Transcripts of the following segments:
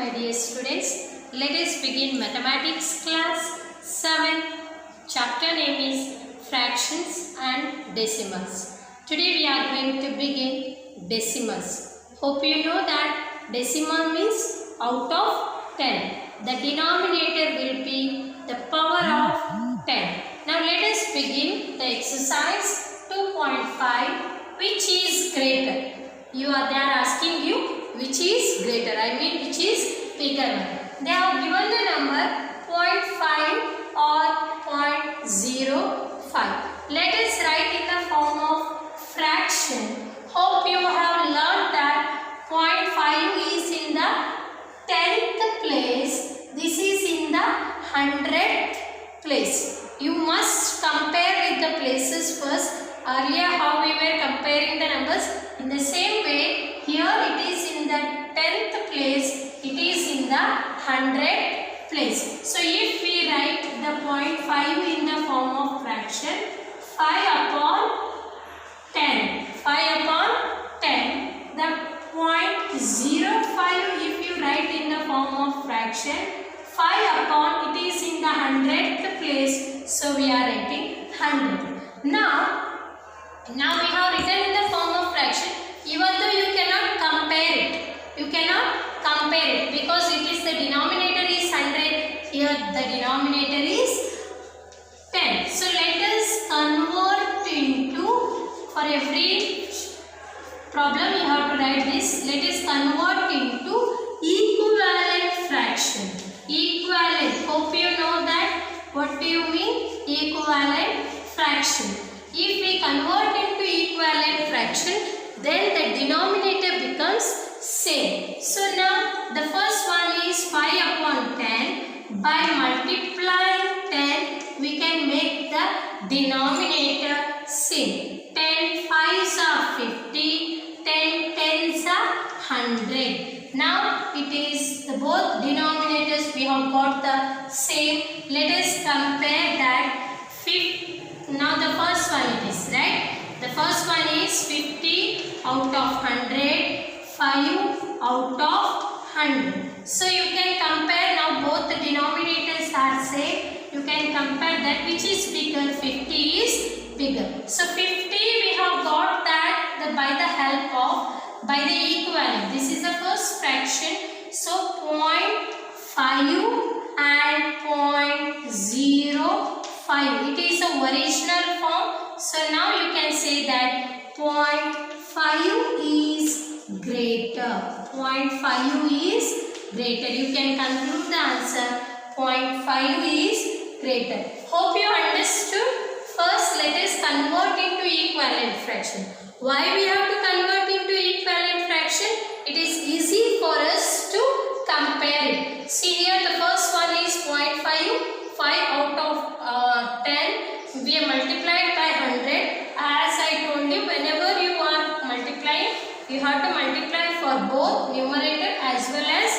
my dear students. Let us begin mathematics class 7. Chapter name is fractions and decimals. Today we are going to begin decimals. Hope you know that decimal means out of 10. The denominator will be the power of 10. Now let us begin the exercise 2.5, which is greater. You are there asking you which is greater, which is bigger one. They have given the number 0.5 or 0.05. Let us write in the form of fraction. Hope you have learned that 0.5 is in the 10th place. This is in the 100th place. You must compare with the places first. Earlier how we were comparing the numbers, in the same way here it is in the 10th place, it is in the 100th place. So if we write the 0.5 in the form of fraction, 5 upon 10, 5 upon 10, the 0.05 if you write in the form of fraction, 5 upon, it is in the 100th place, so we are writing 100. Now we have written in the form of fraction, even though you cannot compare it. You cannot compare it because it is the denominator is 100, here the denominator is 10. So let us convert into, for every problem you have to write this, let us convert into equivalent fraction. Equivalent, hope you know that. What do you mean? Equivalent fraction. If we convert into equivalent fraction, then the denominator becomes same. So now the first one is 5 upon 10. By multiplying 10, we can make the denominator same. 10 5s are 50, 10 10s are 100. Now it is the both denominators we have got the same. Let us compare that. Now the first one it is, right? The first one is 50 out of 100, 5 out of 100. So you can compare, now both the denominators are same. You can compare that which is bigger, 50 is bigger. So 50 we have got that by the help of, by the equivalent. This is the first fraction. So 0.5 and 0.05. It is a original form. So now you can say that 0.5 is greater. 0.5 is greater. You can conclude the answer. 0.5 is greater. Hope you understood. First, let us convert into equivalent fraction. Why we have to convert into equivalent fraction? It is easy for us to compare it. See here, the first one is 0.5. 5 out of 10, we are multiplied by 100. As I told you, whenever you are multiplying, you have to multiply for both numerator as well as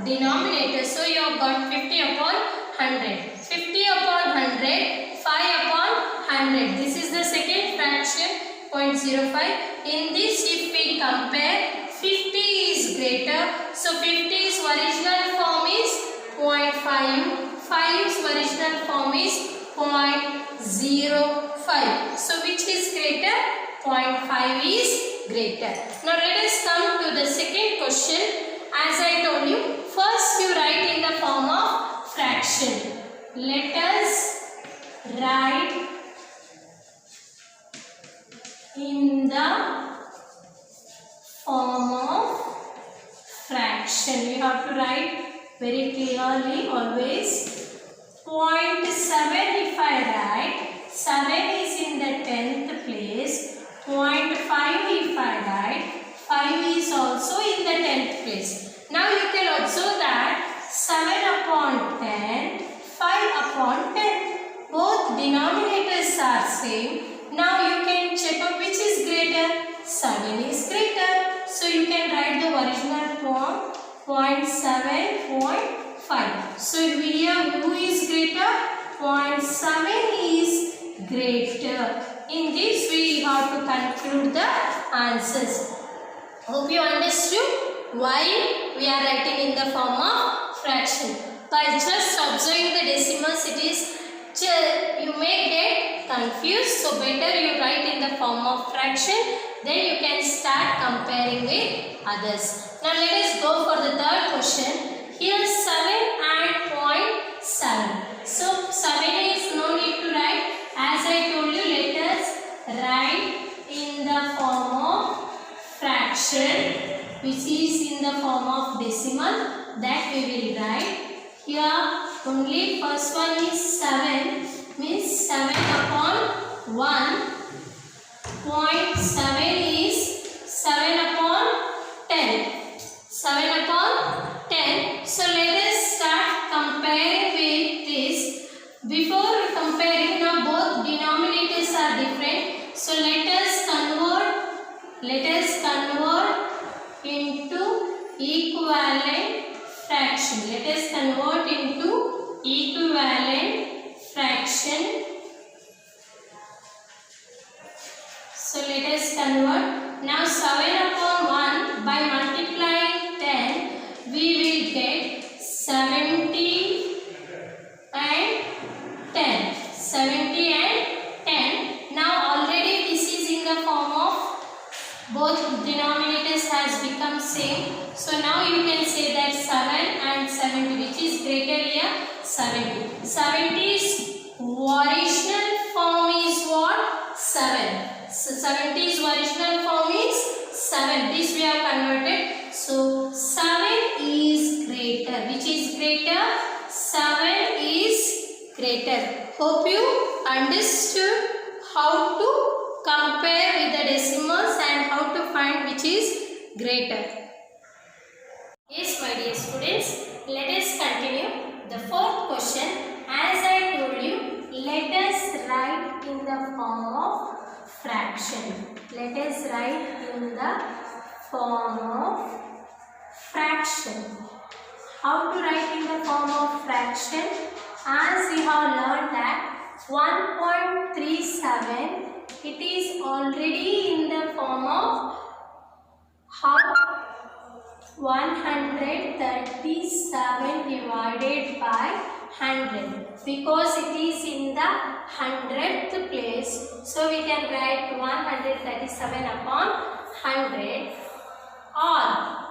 denominator. So you have got 50 upon 100. 50 upon 100, 5 upon 100. This is the second fraction, 0.05. In this, if we compare, 50 is greater. So 50's original form is 0.5. 5's original form is 0.05. So which is greater? 0.5 is greater. Now let us come to the second question. As I told you, first you write in the form of fraction. Let us write in the form of fraction. You have to write very clearly always. 0.7 if I write, 7 is in the 10th place. 0.5 if I write, 5 is also in the 10th place. Now you can observe that 7 upon 10, 5 upon 10. Both denominators are same. Now you can check out which is greater. 7 is greater. So you can write the original form 0.7, 0.5. So here who is greater? 0.7 is greater. In this we have to conclude the answers. Hope you understood. Why we are writing in the form of fraction? By just observing the decimals, it is you may get confused. So better you write in the form of fraction. Then you can start comparing with others. Now let us go for the third question. Here 7 and 0.7. So 7 is no need to write. As I told you, let us write in the form of fraction, which is in the form of decimal. That we will write. Here only first one is 7, means 7 upon 1. 0.7 is 7 upon 10. 7 upon 10. So let us start comparing with this. Before comparing, now both denominators are different. So let us convert into equivalent fraction. Let us convert into equivalent fraction. So let us convert. Now 7 upon 1 by multiplying 10, we will get 70 and 10. 70 and 10. Now already this is in the form of both denominators has become same. So now you can say that 7 and 70, which is greater here? 70. 70's original form is what? 7. So 70's original form is 7. This we have converted. So 7 is greater. Which is greater? 7 is greater. Hope you understood how to compare with the decimals and how to find which is greater. Yes, my dear students, let us continue. The fourth question, as I told you, let us write in the form of fraction. Let us write in the form of fraction. How to write in the form of fraction? As we have learned that 1.37, it is already in the form of half 137 divided by 100, because it is in the 100th place. So we can write 137 upon 100. Or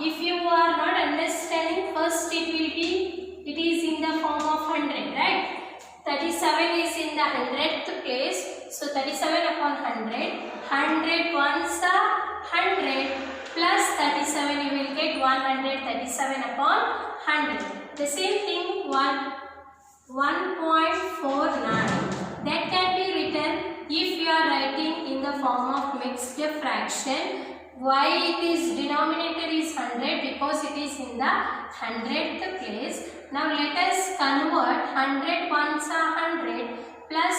if you are not understanding, first it is in the form of 100, right? 37 is in the 100th place. So 37 upon 100. 100 ones are 100 plus 37, you will get 137 upon 100. The same thing 1.49. That can be written if you are writing in the form of mixed fraction. Why it is denominator is 100? Because it is in the 100th place. Now let us convert 100 ones are 100 plus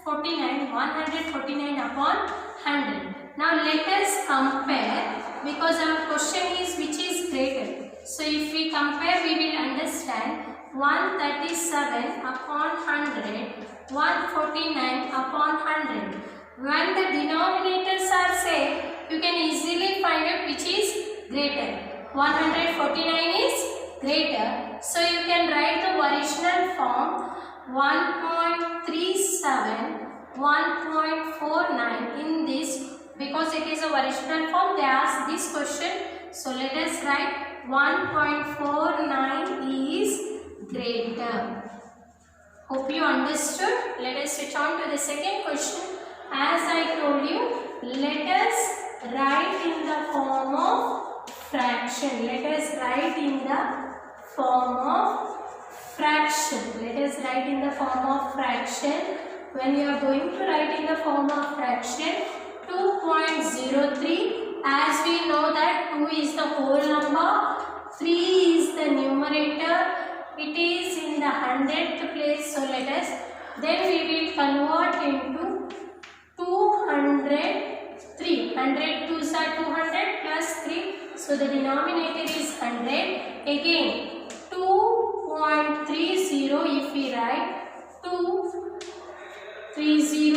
49, 149 upon 100. Now let us compare, because our question is which is greater. So if we compare, we will understand 137 upon 100, 149 upon 100. When the denominators are same, you can easily find out which is greater. 149 is greater. So you can write the original form 1.37, 1.49 in this, because it is a original form. They ask this question. So let us write 1.49 is greater. Hope you understood. Let us switch on to the second question. As I told you, let us write in the form of fraction. Let us write in the form of fraction. Let us write in the form of fraction. When you are going to write in the form of fraction, 2.03, as we know that 2 is the whole number, 3 is the numerator, it is in the 100th place. So let us, then we will convert into 203. 100 2s are 200 plus 3. So the denominator is 100. Again 2.30, if we write 230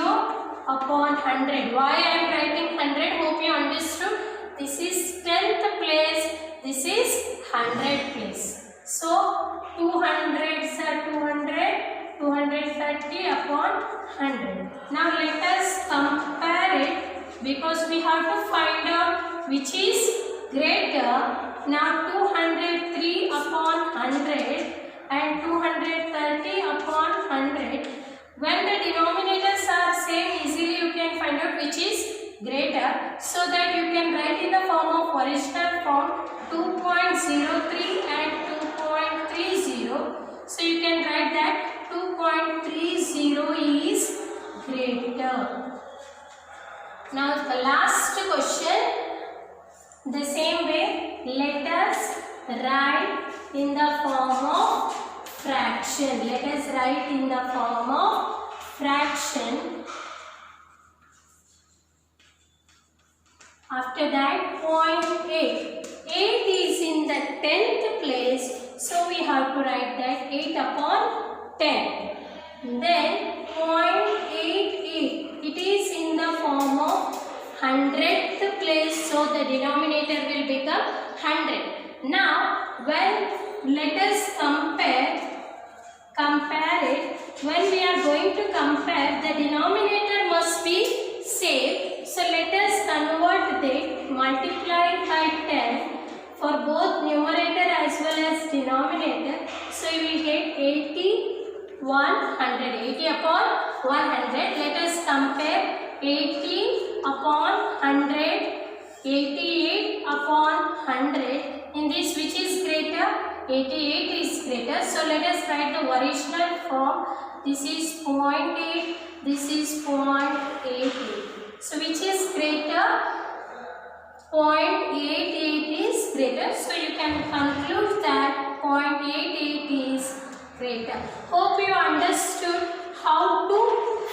upon 100. Why I am writing 100? Hope you understood. This is 10th place. This is 100 place. So 200s are 200, 230 upon 100. Now let us compare it because we have to find out which is greater. Now 203 upon 100 and 230 upon 100. When the denominators are same, easily you can find out which is greater, so that you can write in the form of original form 2.03 and 2.30. So you can write that 2.30 is greater. Now the last question. The same way, let us write in the form of fraction. Let us write in the form of fraction. After that, 0.8. 8 is in the 10th place, so we have to write that 8 upon 10. Then 0.88. It is in the form of 100th place, so the denominator will become 100. Now, let us compare it. When we are going to compare, the denominator must be same. So let us convert it, multiply by 10 for both numerator as well as denominator. So you will get 80, 100. 80 upon 100. Let us compare 80 upon 100, 88 upon 100. In this, which is greater? 88 is greater. So let us write the original form. This is 0.8. This is 0.88. So which is greater? 0.88 is greater. So you can conclude that 0.88 is greater. Hope you understood how to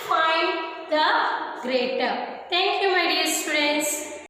find the greater.